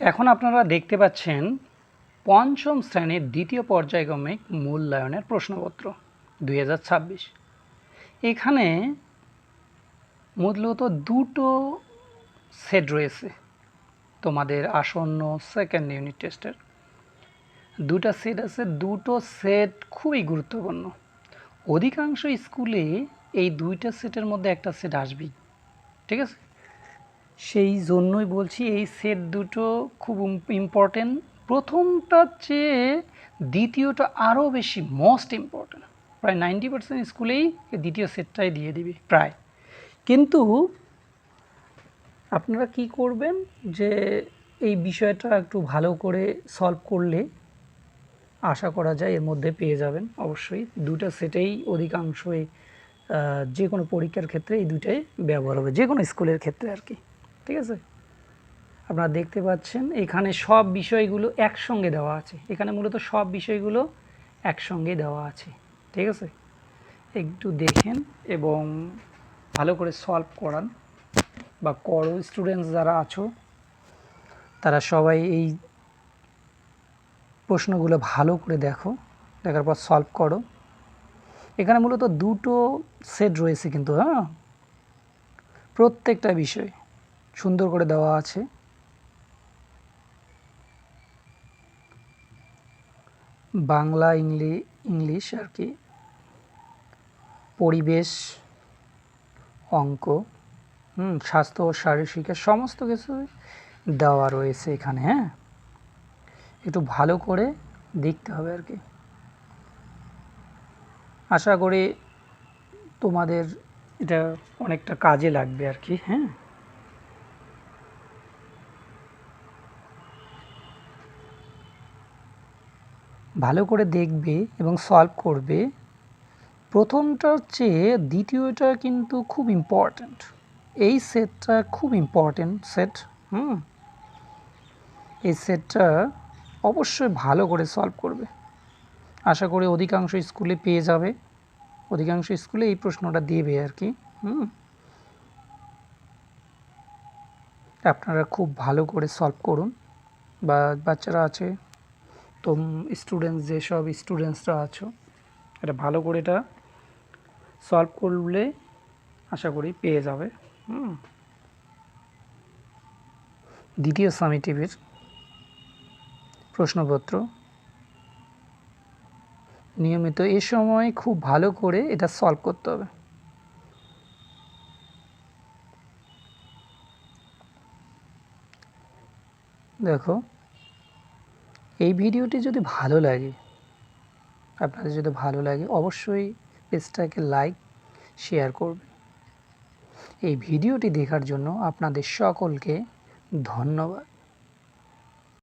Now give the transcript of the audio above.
এখন আপনারা দেখতে পাচ্ছেন পঞ্চম শ্রেণীর দ্বিতীয় পর্যায়ক্রমিক মূল্যায়নের প্রশ্নপত্র 2026। এখানে মূলত দুটো সেট রয়েছে তোমাদের আসন্ন সেকেন্ড ইউনিট টেস্টের। দুটো সেট আছে, দুটো সেট খুবই গুরুত্বপূর্ণ। অধিকাংশ স্কুলে এই দুইটা সেটের মধ্যে একটা সেট আসবেই, ঠিক আছে? সেই জন্যই বলছি এই সেট দুটো খুব ইম্পর্টেন্ট। প্রথমটার চেয়ে দ্বিতীয়টা আরও বেশি মোস্ট ইম্পর্টেন্ট। প্রায় 90% স্কুলেই দ্বিতীয় সেটটাই দিয়ে দিবে প্রায়। কিন্তু আপনারা কি করবেন যে এই বিষয়টা একটু ভালো করে সলভ করলে আশা করা যায় এর মধ্যে পেয়ে যাবেন। অবশ্যই দুটা সেটেই অধিকাংশই যে কোনো পরীক্ষার ক্ষেত্রে এই দুটাই ব্যবহার হবে, যে কোনো স্কুলের ক্ষেত্রে আর কি, ঠিক আছে? আপনারা দেখতে পাচ্ছেন এখানে সব বিষয়গুলো একসঙ্গে দেওয়া আছে। এখানে মূলত সব বিষয়গুলো একসঙ্গে দেওয়া আছে, ঠিক আছে? একটু দেখেন এবং ভালো করে সলভ করান বা করো। স্টুডেন্টস যারা আছো তারা সবাই এই প্রশ্নগুলো ভালো করে দেখো, দেখার পর সলভ করো। এখানে মূলত দুটো সেট রয়েছে কিন্তু, হ্যাঁ, প্রত্যেকটা বিষয় সুন্দর করে দেওয়া আছে। বাংলা, ইংলিশ আর কি, পরিবেশ, অঙ্ক, স্বাস্থ্য ও শারীরিক শিক্ষা সমস্ত কিছু দেওয়া রয়েছে এখানে। হ্যাঁ, একটু ভালো করে দেখতে হবে আর কি। আশা করি তোমাদের এটা অনেকটা কাজে লাগবে আর কি। হ্যাঁ, ভালো করে দেখবে এবং সলভ করবে। প্রথমটার চেয়ে দ্বিতীয়টা কিন্তু খুব ইম্পর্ট্যান্ট। এই সেটটা খুব ইম্পর্ট্যান্ট সেট। এই সেটটা অবশ্যই ভালো করে সলভ করবে। আশা করি অধিকাংশ স্কুলে পেয়ে যাবে, অধিকাংশ স্কুলে এই প্রশ্নটা দেবে আর কি। আপনারা খুব ভালো করে সলভ করুন। বা বাচ্চারা আছে তো স্টুডেন্টস, যেসব স্টুডেন্টসরা আছো, এটা ভালো করে এটা সলভ করলে আশা করি পেয়ে যাবে। দ্বিতীয় সামেটিভের প্রশ্নপত্র নিয়মিত এ সময় খুব ভালো করে এটা সলভ করতে হবে। দেখো, এই ভিডিওটি যদি ভালো লাগে, আপনাদের যদি ভালো লাগে অবশ্যই পেজটাকে লাইক শেয়ার করবেন। এই ভিডিওটি দেখার জন্য আপনাদের সকলকে ধন্যবাদ।